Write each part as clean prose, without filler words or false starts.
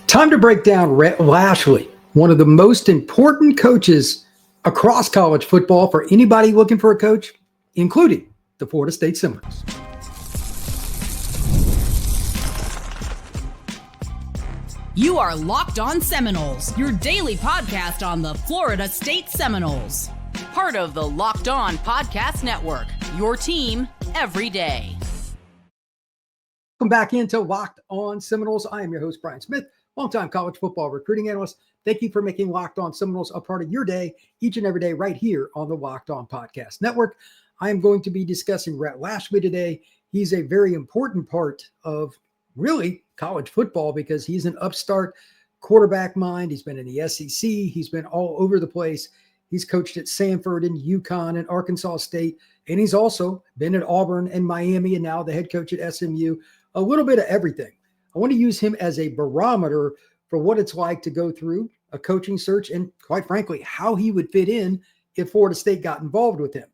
Time to break down Rhett Lashlee, one of the most important coaches across college football for anybody looking for a coach, including the Florida State Seminoles. You are Locked On Seminoles, your daily podcast on the Florida State Seminoles. Part of the Locked On Podcast Network, your team every day. Welcome back into Locked On Seminoles. I am your host, Brian Smith, longtime college football recruiting analyst. Thank you for making Locked On Seminoles a part of your day each and every day right here on the Locked On Podcast Network. I am going to be discussing Rhett Lashlee today. He's a very important part of really college football because he's an upstart quarterback mind. He's been in the SEC. He's been all over the place. He's coached at Samford and UConn and Arkansas State. And he's also been at Auburn and Miami and now the head coach at SMU. A little bit of everything. I want to use him as a barometer for what it's like to go through a coaching search and, quite frankly, how he would fit in if Florida State got involved with him.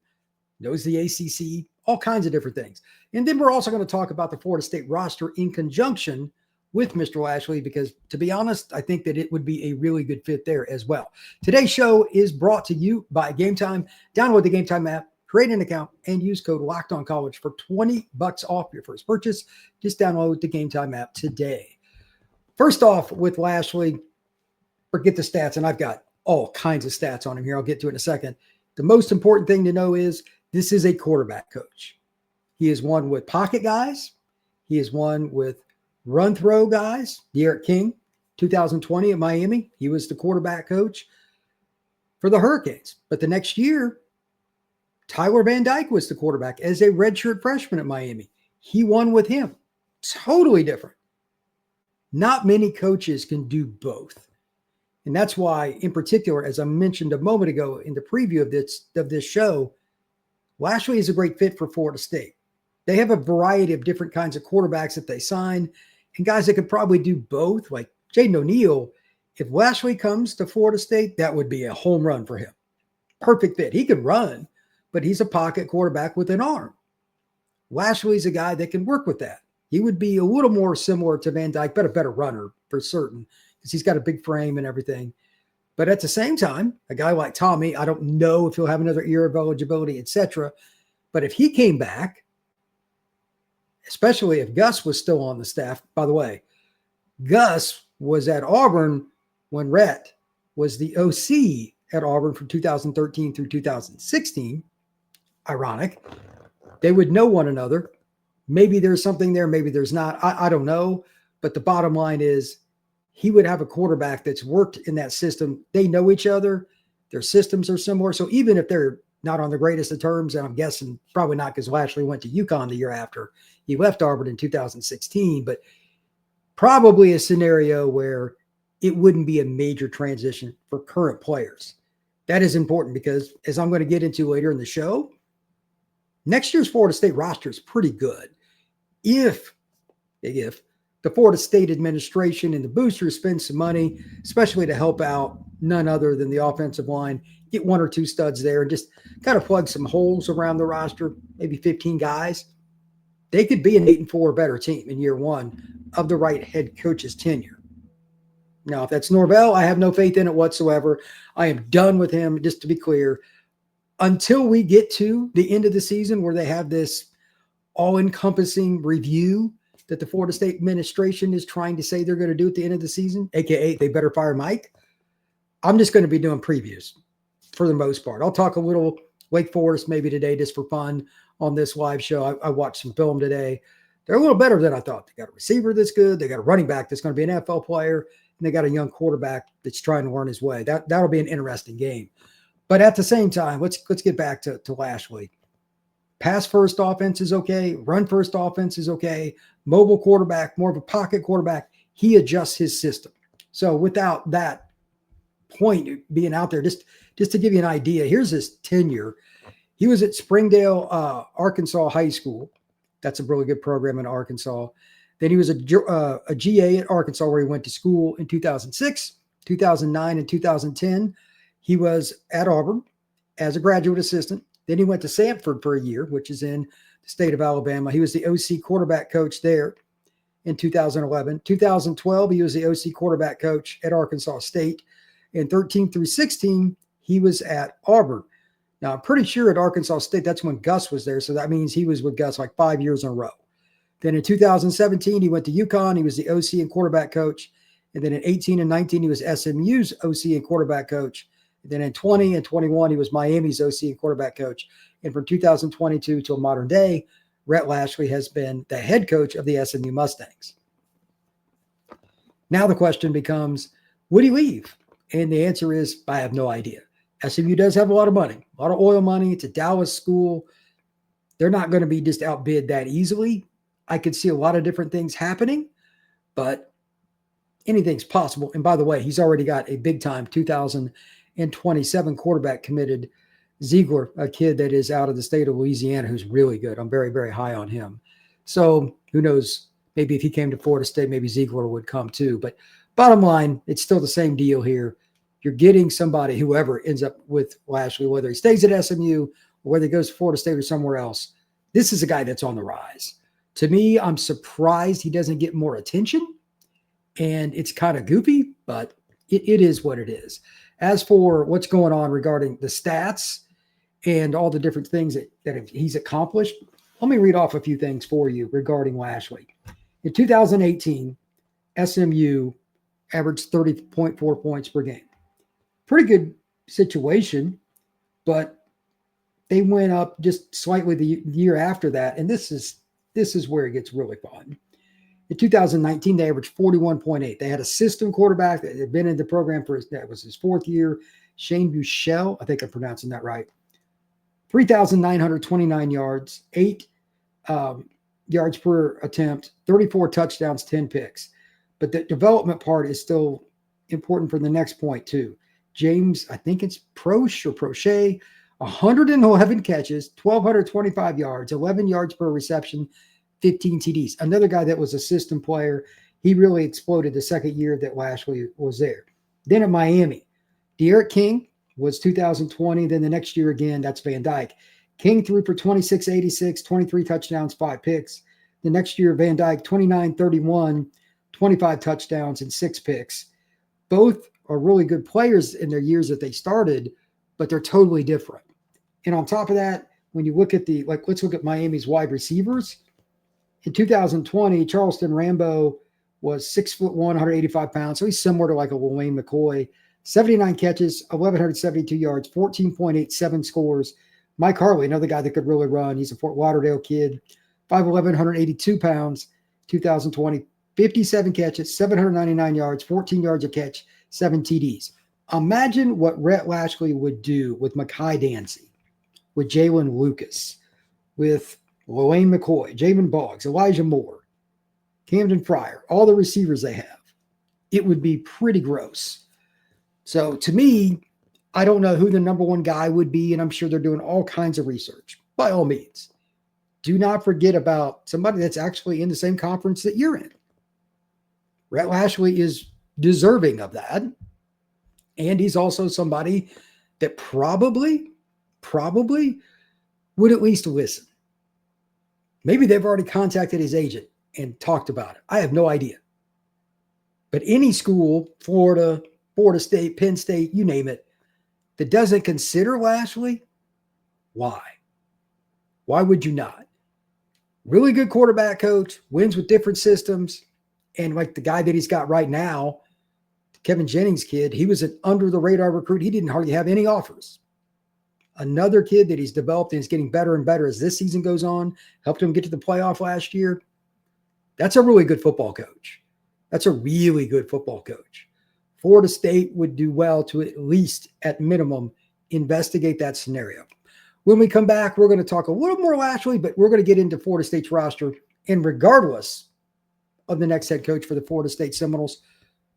Knows the ACC, all kinds of different things. And then we're also going to talk about the Florida State roster in conjunction with Mr. Lashlee because, to be honest, I think that it would be a really good fit there as well. Today's show is brought to you by Gametime. Download the Gametime app, create an account, and use code LOCKEDONCollege for $20 off your first purchase. Just download the Gametime app today. First off, with Lashlee, forget the stats, and I've got all kinds of stats on him here. I'll get to it in a second. The most important thing to know is this is a quarterback coach. He is one with pocket guys. He is one with run-throw guys. De'Aaron King, 2020 at Miami, he was the quarterback coach for the Hurricanes. But the next year, Tyler Van Dyke was the quarterback as a redshirt freshman at Miami. He won with him. Totally different. Not many coaches can do both. And that's why, in particular, as I mentioned a moment ago in the preview of this show, Lashlee is a great fit for Florida State. They have a variety of different kinds of quarterbacks that they sign and guys that could probably do both. Like Jaden O'Neal, if Lashlee comes to Florida State, that would be a home run for him. Perfect fit. He can run, but he's a pocket quarterback with an arm. Lashlee's a guy that can work with that. He would be a little more similar to Van Dyke, but a better runner for certain because he's got a big frame and everything. But at the same time, a guy like Tommy, I don't know if he'll have another year of eligibility, etc. But if he came back, especially if Gus was still on the staff, by the way, Gus was at Auburn when Rhett was the OC at Auburn from 2013 through 2016. Ironic. They would know one another. Maybe there's something there. Maybe there's not. I don't know. But the bottom line is he would have a quarterback that's worked in that system. They know each other. Their systems are similar. So even if they're not on the greatest of terms, and I'm guessing probably not because Lashlee went to UConn the year after he left Auburn in 2016, but probably a scenario where it wouldn't be a major transition for current players. That is important because, as I'm going to get into later in the show, next year's Florida State roster is pretty good. If the Florida State administration and the boosters spend some money, especially to help out none other than the offensive line, get one or two studs there and just kind of plug some holes around the roster, maybe 15 guys, they could be an 8-4 better team in year one of the right head coach's tenure. Now, if that's Norvell, I have no faith in it whatsoever. I am done with him, just to be clear. Until we get to the end of the season where they have this all-encompassing review that the Florida State administration is trying to say they're going to do at the end of the season, aka they better fire Mike, I'm just going to be doing previews for the most part. I'll talk a little Wake Forest maybe today just for fun on this live show. I watched some film today. They're a little better than I thought. They got a receiver that's good. They got a running back that's going to be an NFL player. And they got a young quarterback that's trying to learn his way. That'll be an interesting game. But at the same time, let's get back to Lashlee. Pass first offense is okay. Run first offense is okay. Mobile quarterback, more of a pocket quarterback. He adjusts his system. So without that point being out there, just to give you an idea, here's his tenure. He was at Springdale, Arkansas High School. That's a really good program in Arkansas. Then he was a GA at Arkansas where he went to school in 2006, 2009, and 2010. He was at Auburn as a graduate assistant. Then he went to Samford for a year, which is in the state of Alabama. He was the OC quarterback coach there. in 2011. 2012, he was the OC quarterback coach at Arkansas State. In 13 through 16, he was at Auburn. Now, I'm pretty sure at Arkansas State, that's when Gus was there. So that means he was with Gus like 5 years in a row. Then in 2017, he went to UConn. He was the OC and quarterback coach. And then in 18 and 19, he was SMU's OC and quarterback coach. And then in 20 and 21, he was Miami's OC and quarterback coach. And from 2022 till modern day, Rhett Lashlee has been the head coach of the SMU Mustangs. Now the question becomes, would he leave? And the answer is, I have no idea. SMU does have a lot of money, a lot of oil money. It's a Dallas school. They're not going to be just outbid that easily. I could see a lot of different things happening, but anything's possible. And by the way, he's already got a big-time 2027 quarterback committed, Ziegler, a kid that is out of the state of Louisiana who's really good. I'm very, very high on him. So who knows, maybe if he came to Florida State, maybe Ziegler would come too. But bottom line, it's still the same deal here. You're getting somebody, whoever ends up with Lashlee, whether he stays at SMU or whether he goes to Florida State or somewhere else. This is a guy that's on the rise. To me, I'm surprised he doesn't get more attention. And it's kind of goofy, but it is what it is. As for what's going on regarding the stats and all the different things that he's accomplished, let me read off a few things for you regarding Lashlee. In 2018, SMU averaged 30.4 points per game. Pretty good situation, but they went up just slightly the year after that. And this is where it gets really fun. In 2019, they averaged 41.8. They had a system quarterback that had been in the program that was his fourth year, Shane Buechele. I think I'm pronouncing that right. 3,929 yards, 8 yards per attempt, 34 touchdowns, 10 picks. But the development part is still important for the next point too. James, I think it's Prochet, 111 catches, 1,225 yards, 11 yards per reception, 15 TDs. Another guy that was a system player. He really exploded the second year that Lashlee was there. Then at Miami, De'Aaron King was 2020. Then the next year again, that's Van Dyke. King threw for 26-86, 23 touchdowns, 5 picks. The next year, Van Dyke, 29-31, 25 touchdowns and 6 picks. Both are really good players in their years that they started, but they're totally different. And on top of that, when you look at let's look at Miami's wide receivers. In 2020, Charleston Rambo was 6'1", 185 pounds. So he's similar to like a Wayne McCoy. 79 catches, 1,172 yards, 14.87 scores. Mike Harley, another guy that could really run. He's a Fort Lauderdale kid. 5'11", 182 pounds. 2020, 57 catches, 799 yards, 14 yards a catch, 7 TDs. Imagine what Rhett Lashlee would do with Mekhi Dancy, with Jalen Lucas, with Wayne McCoy, Jamin Boggs, Elijah Moore, Camden Fryer, all the receivers they have. It would be pretty gross. So to me, I don't know who the number one guy would be, and I'm sure they're doing all kinds of research. By all means, do not forget about somebody that's actually in the same conference that you're in. Rhett Lashlee is deserving of that. And he's also somebody that probably would at least listen. Maybe they've already contacted his agent and talked about it. I have no idea. But any school, Florida State, Penn State, you name it, that doesn't consider Lashlee, why? Why would you not? Really good quarterback coach, wins with different systems. And like the guy that he's got right now, Kevin Jennings kid, he was an under-the-radar recruit. He didn't hardly have any offers. Another kid that he's developed and is getting better and better as this season goes on, helped him get to the playoff last year. That's a really good football coach. That's a really good football coach. Florida State would do well to at least, at minimum, investigate that scenario. When we come back, we're going to talk a little more Lashlee, but we're going to get into Florida State's roster. And regardless of the next head coach for the Florida State Seminoles,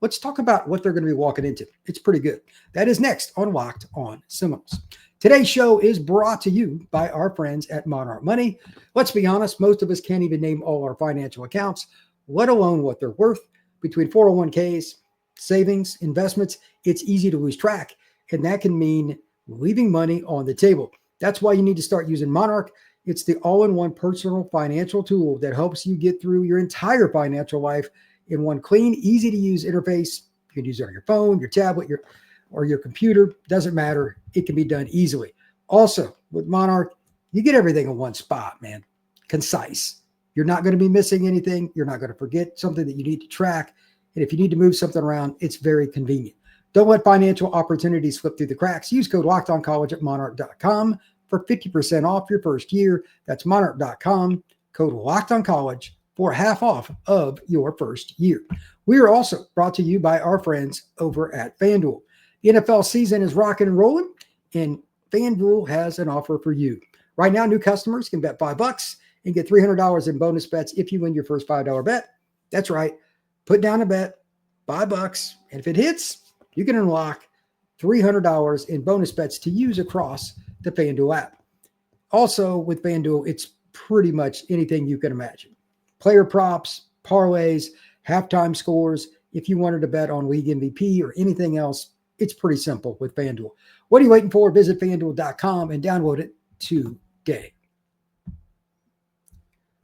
let's talk about what they're going to be walking into. It's pretty good. That is next on Locked on Seminoles. Today's show is brought to you by our friends at Monarch Money. Let's be honest, most of us can't even name all our financial accounts, let alone what they're worth. Between 401ks, savings, investments, it's easy to lose track, and that can mean leaving money on the table. That's why you need to start using Monarch. It's the all-in-one personal financial tool that helps you get through your entire financial life in one clean, easy-to-use interface. You can use it on your phone, your tablet, or your computer. Doesn't matter. It can be done easily. Also, with Monarch, you get everything in one spot, man. Concise. You're not going to be missing anything. You're not going to forget something that you need to track. And if you need to move something around, it's very convenient. Don't let financial opportunities slip through the cracks. Use code LOCKEDONCollege at monarch.com for 50% off your first year. That's monarch.com, code LOCKEDONCollege for half off of your first year. We are also brought to you by our friends over at FanDuel. The NFL season is rocking and rolling, and FanDuel has an offer for you. Right now, new customers can bet $5 and get $300 in bonus bets if you win your first $5 bet. That's right. Put down a bet, $5, and if it hits, you can unlock $300 in bonus bets to use across the FanDuel app. Also, with FanDuel, it's pretty much anything you can imagine. Player props, parlays, halftime scores. If you wanted to bet on league MVP or anything else, it's pretty simple with FanDuel. What are you waiting for? Visit FanDuel.com and download it today.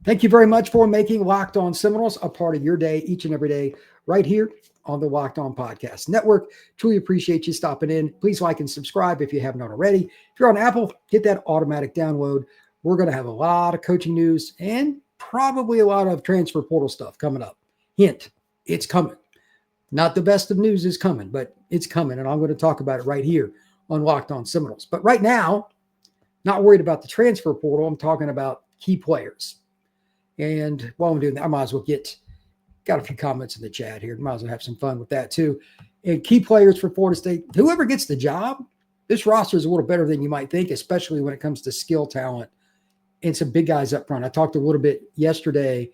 Thank you very much for making Locked On Seminoles a part of your day each and every day right here on the Locked On Podcast Network. Truly appreciate you stopping in. Please like and subscribe if you haven't already. If you're on Apple, get that automatic download. We're going to have a lot of coaching news and probably a lot of transfer portal stuff coming up. Hint, it's coming. Not the best of news is coming, but it's coming, and I'm going to talk about it right here on Locked On Seminoles. But right now, not worried about the transfer portal. I'm talking about key players. And while I'm doing that, I might as well got a few comments in the chat here. Might as well have some fun with that too. And key players for Florida State, whoever gets the job, this roster is a little better than you might think, especially when it comes to skill talent and some big guys up front. I talked a little bit yesterday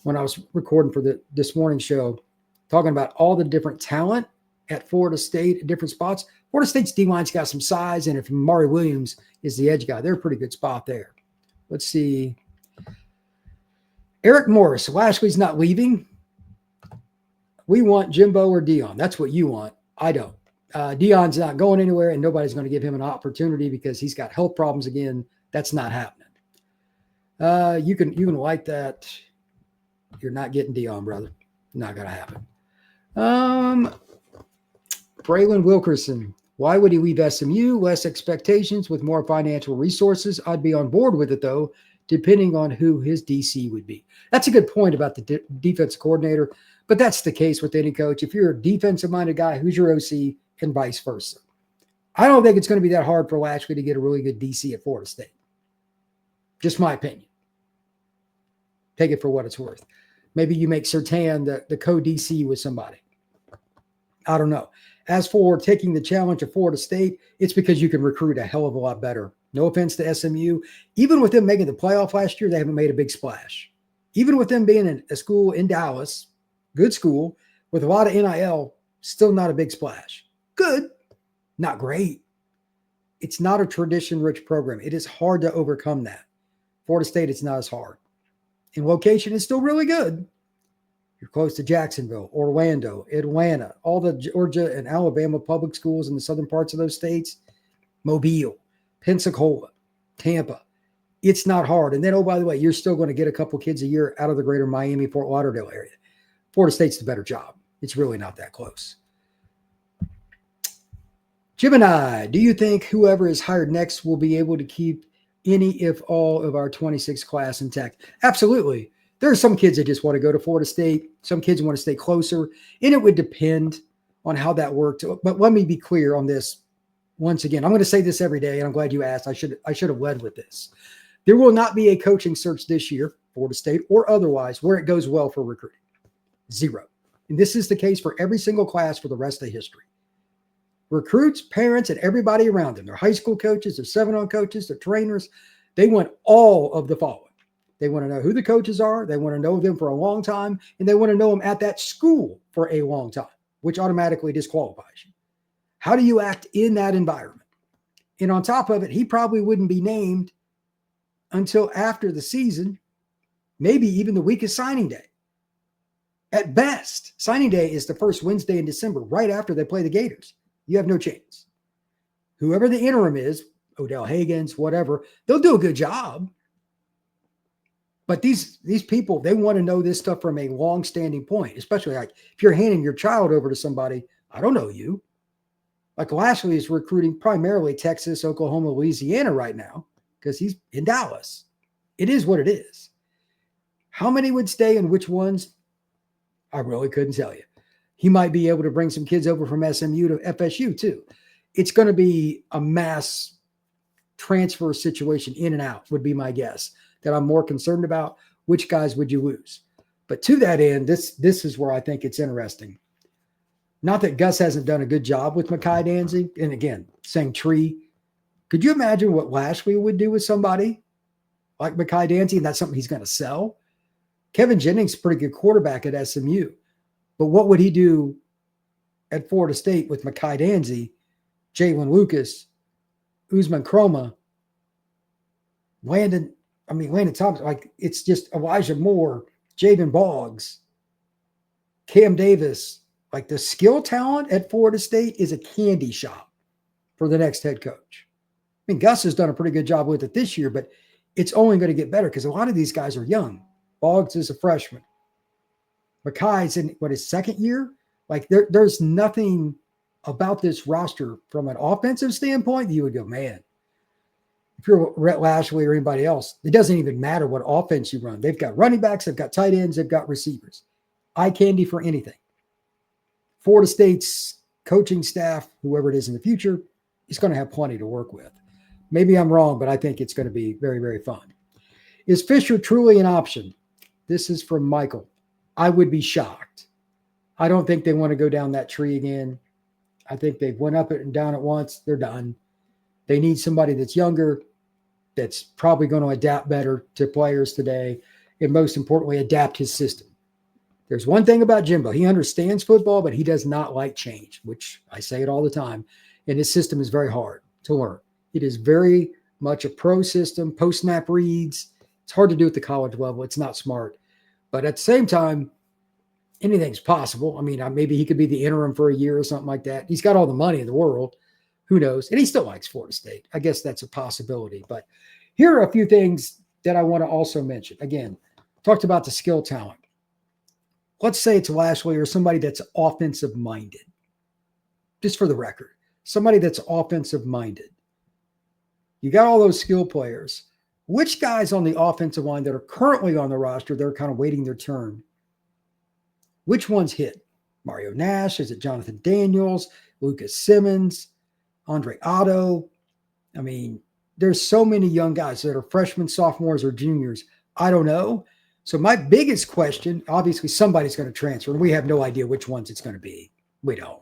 when I was recording for this morning show, talking about all the different talent at Florida State at different spots. Florida State's D-line's got some size, and if Maury Williams is the edge guy, they're a pretty good spot there. Let's see. Eric Morris, Lashlee's not leaving. We want Jimbo or Dion. That's what you want. I don't. Dion's not going anywhere, and nobody's going to give him an opportunity because he's got health problems again. That's not happening. You can like that. You're not getting Dion, brother. Not going to happen. Braylon Wilkerson. Why would he leave SMU? Less expectations with more financial resources. I'd be on board with it, though, depending on who his DC would be. That's a good point about the defense coordinator, but that's the case with any coach. If you're a defensive-minded guy, who's your OC, and vice versa. I don't think it's going to be that hard for Lashlee to get a really good DC at Florida State. Just my opinion. Take it for what it's worth. Maybe you make Surtain the co-DC with somebody. I don't know. As for taking the challenge of Florida State, it's because you can recruit a hell of a lot better. No offense to SMU. Even with them making the playoff last year, they haven't made a big splash. Even with them being in a school in Dallas, good school, with a lot of NIL, still not a big splash. Good, not great. It's not a tradition-rich program. It is hard to overcome that. Florida State, it's not as hard. And location is still really good. You're close to Jacksonville, Orlando, Atlanta, all the Georgia and Alabama public schools in the southern parts of those states, Mobile, Pensacola, Tampa. It's not hard. And then, oh, by the way, you're still going to get a couple kids a year out of the greater Miami, Fort Lauderdale area. Florida State's the better job. It's really not that close. Gemini, do you think whoever is hired next will be able to keep any, if all, of our 26 class intact? Absolutely. There are some kids that just want to go to Florida State. Some kids want to stay closer. And it would depend on how that worked. But let me be clear on this once again. I'm going to say this every day, and I'm glad you asked. I should have led with this. There will not be a coaching search this year, Florida State or otherwise, where it goes well for recruiting. Zero. And this is the case for every single class for the rest of history. Recruits, parents, and everybody around them, their high school coaches, their Seminoles coaches, their trainers, they want all of the following. They want to know who the coaches are. They want to know them for a long time, and they want to know them at that school for a long time, which automatically disqualifies you. How do you act in that environment? And on top of it, he probably wouldn't be named until after the season, maybe even the week of signing day. At best, signing day is the first Wednesday in December, right after they play the Gators. You have no chance. Whoever the interim is, Odell Higgins, whatever, they'll do a good job. But these people, they want to know this stuff from a long-standing point, especially like if you're handing your child over to somebody, I don't know you. Like Lashlee is recruiting primarily Texas, Oklahoma, Louisiana right now because he's in Dallas. It is what it is. How many would stay and which ones? I really couldn't tell you. He might be able to bring some kids over from SMU to FSU too. It's going to be a mass transfer situation in and out would be my guess that I'm more concerned about. Which guys would you lose? But to that end, this is where I think it's interesting. Not that Gus hasn't done a good job with Mekhi Danzig. And again, saying tree. Could you imagine what Lashlee would do with somebody like Mekhi Danzig? And that's something he's going to sell. Kevin Jennings is a pretty good quarterback at SMU. But what would he do at Florida State with Mekhi Danzig, Jalen Lucas, Usman Chroma, Landon Thompson? Like, it's just Elijah Moore, Javen Boggs, Cam Davis. Like, the skill talent at Florida State is a candy shop for the next head coach. I mean, Gus has done a pretty good job with it this year, but it's only going to get better because a lot of these guys are young. Boggs is a freshman. Mekhi's in his second year. Like, there's nothing about this roster from an offensive standpoint that you would go, man, if you're Rhett Lashlee or anybody else, it doesn't even matter what offense you run. They've got running backs, they've got tight ends, they've got receivers. Eye candy for anything. Florida State's coaching staff, whoever it is in the future, is going to have plenty to work with. Maybe I'm wrong, but I think it's going to be very, very fun. Is Fisher truly an option? This is from Michael. I would be shocked. I don't think they want to go down that tree again. I think they've went up it and down it once. They're done. They need somebody that's younger, that's probably going to adapt better to players today, and most importantly, adapt his system. There's one thing about Jimbo. He understands football, but he does not like change, which I say it all the time. And his system is very hard to learn. It is very much a pro system, post-snap reads. It's hard to do at the college level. It's not smart. But at the same time, anything's possible. I mean, maybe he could be the interim for a year or something like that. He's got all the money in the world. Who knows? And he still likes Florida State. I guess that's a possibility. But here are a few things that I want to also mention. Again, talked about the skill talent. Let's say it's Lashlee or somebody that's offensive minded. Just for the record, somebody that's offensive minded. You got all those skill players. Which guys on the offensive line that are currently on the roster, they're kind of waiting their turn? Which ones hit? Mario Nash? Is it Jonathan Daniels? Lucas Simmons? Andre Otto? I mean, there's so many young guys that are freshmen, sophomores, or juniors. I don't know. So my biggest question, obviously somebody's going to transfer, and we have no idea which ones it's going to be. We don't.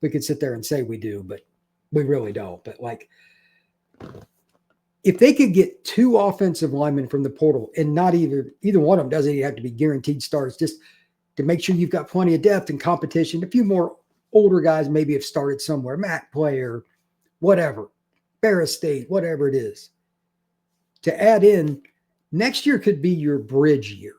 We could sit there and say we do, but we really don't. But like, if they could get 2 offensive linemen from the portal, and not either one of them doesn't even have to be guaranteed starts, just to make sure you've got plenty of depth and competition. A few more older guys maybe have started somewhere, Matt Player, whatever, Ferris State, whatever it is. To add in, next year could be your bridge year.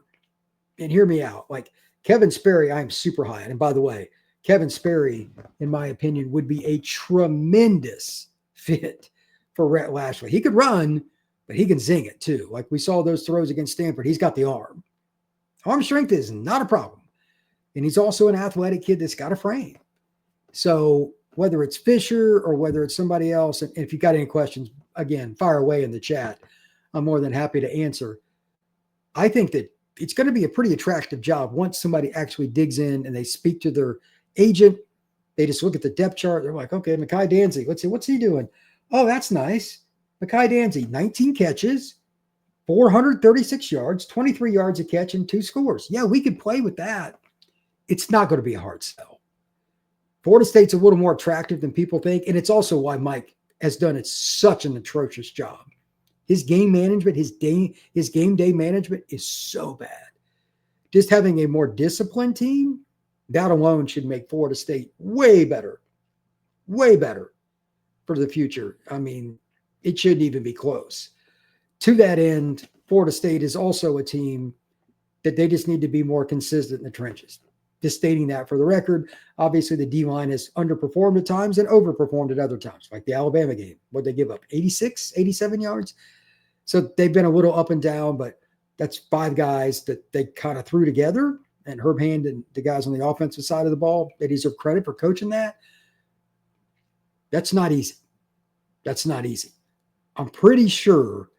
And hear me out. Like Kevin Sperry, I am super high on. And by the way, Kevin Sperry, in my opinion, would be a tremendous fit for Rhett Lashlee. He could run, but he can zing it too. Like we saw those throws against Stanford. He's got the arm. Arm strength is not a problem. And he's also an athletic kid that's got a frame. So whether it's Fisher or whether it's somebody else, and if you've got any questions, again, fire away in the chat. I'm more than happy to answer. I think that it's going to be a pretty attractive job once somebody actually digs in and they speak to their agent. They just look at the depth chart. They're like, okay, Mekhi Danzig, let's see, what's he doing? Oh, that's nice. Mekhi Danzig, 19 catches, 436 yards, 23 yards a catch, and 2 scores. Yeah, we could play with that. It's not going to be a hard sell. Florida State's a little more attractive than people think, and it's also why Mike has done such an atrocious job. His game management, his game day management is so bad. Just having a more disciplined team, that alone should make Florida State way better for the future. I mean, it shouldn't even be close. To that end, Florida State is also a team that they just need to be more consistent in the trenches. Just stating that for the record. Obviously, the D-line has underperformed at times and overperformed at other times, like the Alabama game. What'd they give up? 86, 87 yards? So they've been a little up and down, but That's 5 guys that they kind of threw together, and Herb Hand and the guys on the offensive side of the ball, they deserve credit for coaching that. That's not easy. That's not easy. I'm pretty sure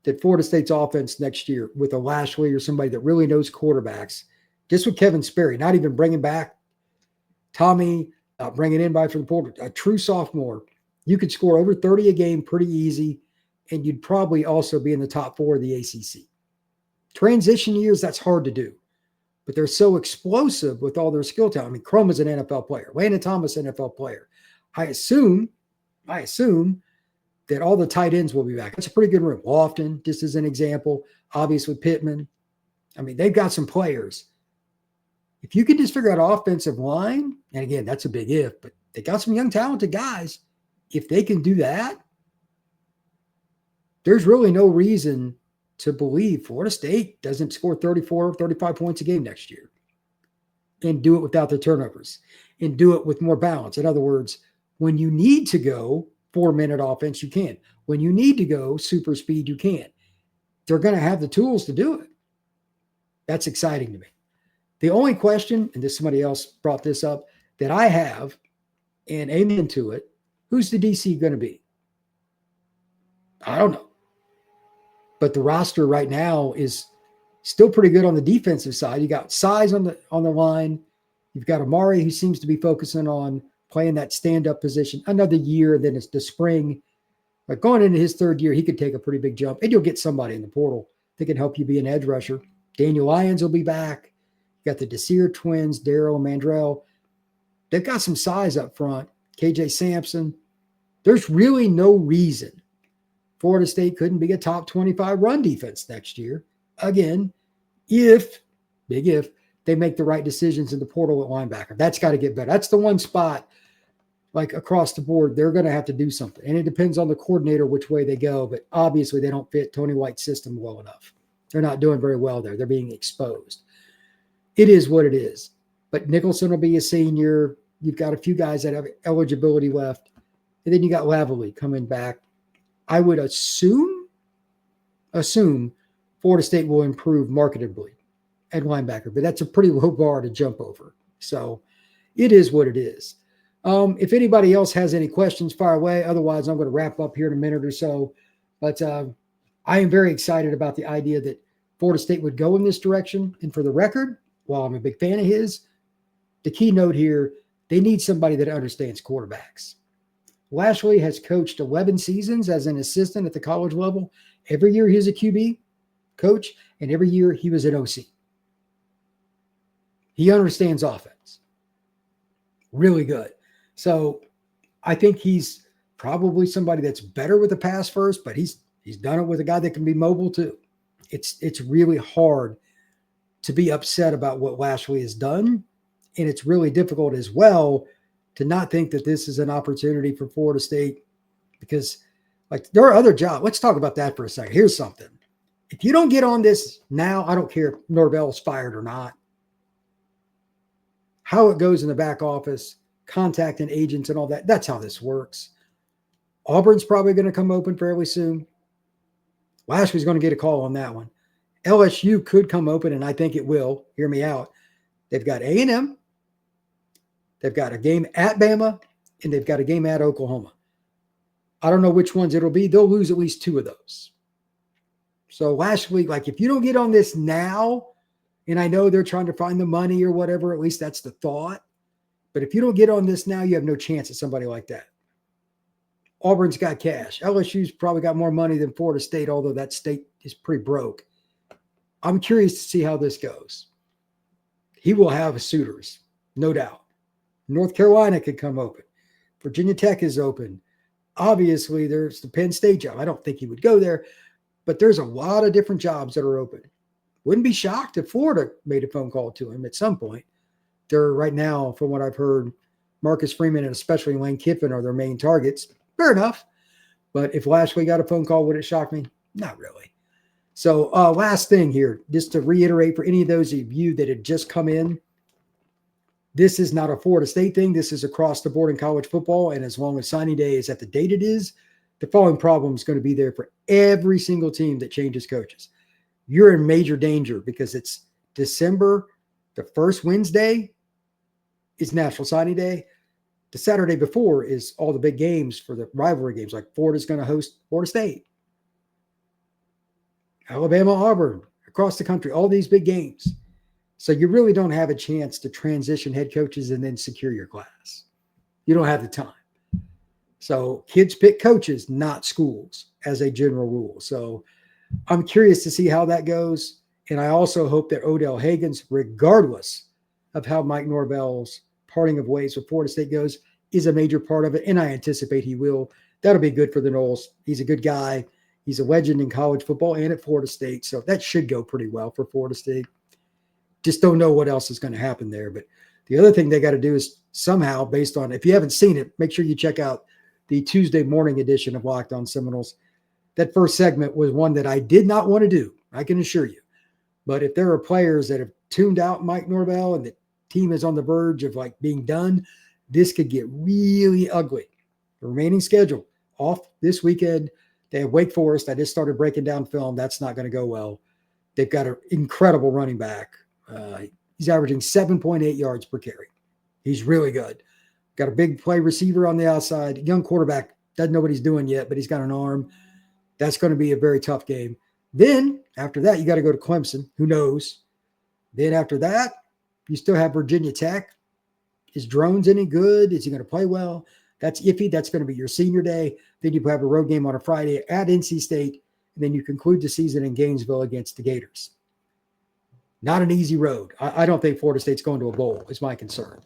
that Florida State's offense next year with a Lashlee or somebody that really knows quarterbacks, just with Kevin Sperry, not even bringing back Tommy, bringing in by from the portal, a true sophomore, you could score over 30 a game pretty easy, and you'd probably also be in the top 4 of the ACC. Transition years, that's hard to do, but they're so explosive with all their skill talent. I mean, Crum is an NFL player. Landon Thomas, NFL player. I assume that all the tight ends will be back. That's a pretty good room. Lofton, just as an example, obviously Pittman. I mean, they've got some players. If you could just figure out offensive line, and again, that's a big if, but they got some young, talented guys. If they can do that, there's really no reason to believe Florida State doesn't score 34, 35 points a game next year and do it without the turnovers and do it with more balance. In other words, when you need to go 4-minute offense, you can. When you need to go super speed, you can. They're going to have the tools to do it. That's exciting to me. The only question, and this somebody else brought this up, that I have, and amen to it, who's the DC going to be? I don't know. But the roster right now is still pretty good on the defensive side. You got size on the line. You've got Amari, who seems to be focusing on playing that stand-up position another year. Then it's the spring. Like going into his 3rd year, he could take a pretty big jump. And you'll get somebody in the portal that can help you be an edge rusher. Daniel Lyons will be back. You got the Desir twins, Darryl, Mandrell. They've got some size up front. KJ Sampson. There's really no reason Florida State couldn't be a top 25 run defense next year. Again, if, big if, they make the right decisions in the portal at linebacker. That's got to get better. That's the one spot, like across the board, they're going to have to do something. And it depends on the coordinator which way they go, but obviously they don't fit Tony White's system well enough. They're not doing very well there. They're being exposed. It is what it is. But Nicholson will be a senior. You've got a few guys that have eligibility left. And then you got Lavalley coming back. I would assume Florida State will improve marketably at linebacker, but that's a pretty low bar to jump over. So it is what it is. If anybody else has any questions, fire away. Otherwise, I'm going to wrap up here in a minute or so. But I am very excited about the idea that Florida State would go in this direction. And for the record, while I'm a big fan of his, the key note here, they need somebody that understands quarterbacks. Lashlee has coached 11 seasons as an assistant at the college level. Every year he was a QB coach, and every year he was an OC. He understands offense. Really good. So I think he's probably somebody that's better with the pass first, but he's done it with a guy that can be mobile too. It's really hard to be upset about what Lashlee has done, and it's really difficult as well to not think that this is an opportunity for Florida State, because like there are other jobs. Let's talk about that for a second. Here's something. If you don't get on this now, I don't care if Norvell's fired or not. How it goes in the back office, contacting agents and all that, that's how this works. Auburn's probably going to come open fairly soon. Lashlee's going to get a call on that one. LSU could come open, and I think it will. Hear me out. They've got A&M. They've got a game at Bama, and they've got a game at Oklahoma. I don't know which ones it'll be. They'll lose at least 2 of those. So Lashlee, like if you don't get on this now, and I know they're trying to find the money or whatever, at least that's the thought. But if you don't get on this now, you have no chance at somebody like that. Auburn's got cash. LSU's probably got more money than Florida State, although that state is pretty broke. I'm curious to see how this goes. He will have suitors, no doubt. North Carolina could come open. Virginia Tech is open. Obviously, there's the Penn State job. I don't think he would go there, but there's a lot of different jobs that are open. Wouldn't be shocked if Florida made a phone call to him at some point. They're right now, from what I've heard, Marcus Freeman and especially Lane Kiffin are their main targets. Fair enough. But if Lashlee got a phone call, would it shock me? Not really. So last thing here, just to reiterate for any of those of you that had just come in, this is not a Florida State thing. This is across the board in college football. And as long as signing day is at the date it is, the following problem is going to be there for every single team that changes coaches. you're in major danger because it's December. The first Wednesday is National Signing Day. The Saturday before is all the big games for the rivalry games, like Florida's going to host Florida State, Alabama, Auburn, across the country, all these big games. So you really don't have a chance to transition head coaches and then secure your class. You don't have the time. So kids pick coaches, not schools, as a general rule. So I'm curious to see how that goes. And I also hope that Odell Haggins, regardless of how Mike Norvell's parting of ways with Florida State goes, is a major part of it. And I anticipate he will. That'll be good for the Noles. He's a good guy. He's a legend in college football and at Florida State. So that should go pretty well for Florida State. Just don't know what else is going to happen there. But the other thing they got to do is somehow, based on, if you haven't seen it, make sure you check out the Tuesday morning edition of Locked On Seminoles. That first segment was one that I did not want to do, I can assure you. But if there are players that have tuned out Mike Norvell and the team is on the verge of like being done, this could get really ugly. The remaining schedule off this weekend. They have Wake Forest. I just started breaking down film. That's not going to go well. They've got an incredible running back. He's averaging 7.8 yards per carry. He's really good. Got a big play receiver on the outside. Young quarterback, doesn't know what he's doing yet, but he's got an arm. That's going to be a very tough game. Then after that, you got to go to Clemson. Who knows? Then after that, you still have Virginia Tech. Is Drones any good? Is he going to play well? That's iffy. That's going to be your senior day. Then you have a road game on a Friday at NC State. And then you conclude the season in Gainesville against the Gators. Not an easy road. I don't think Florida State's going to a bowl is my concern.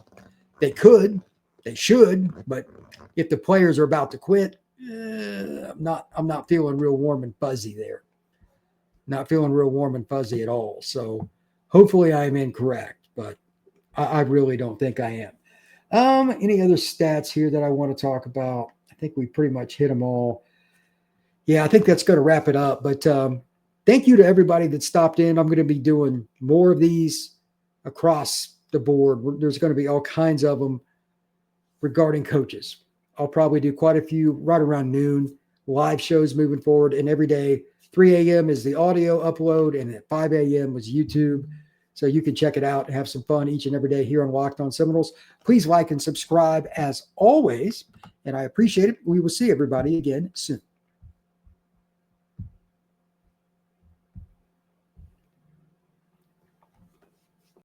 They could. They should. But if the players are about to quit, I'm not feeling real warm and fuzzy there. Not feeling real warm and fuzzy at all. So hopefully I am incorrect, but I really don't think I am. Any other stats here that I want to talk about? I think we pretty much hit them all. Yeah, I think that's going to wrap it up. But thank you to everybody that stopped in. I'm going to be doing more of these across the board. There's going to be all kinds of them regarding coaches. I'll probably do quite a few right around noon, live shows moving forward. And every day, 3 a.m. is the audio upload, and at 5 a.m. was YouTube. So you can check it out and have some fun each and every day here on Locked On Seminoles. Please like and subscribe as always, and I appreciate it. We will see everybody again soon.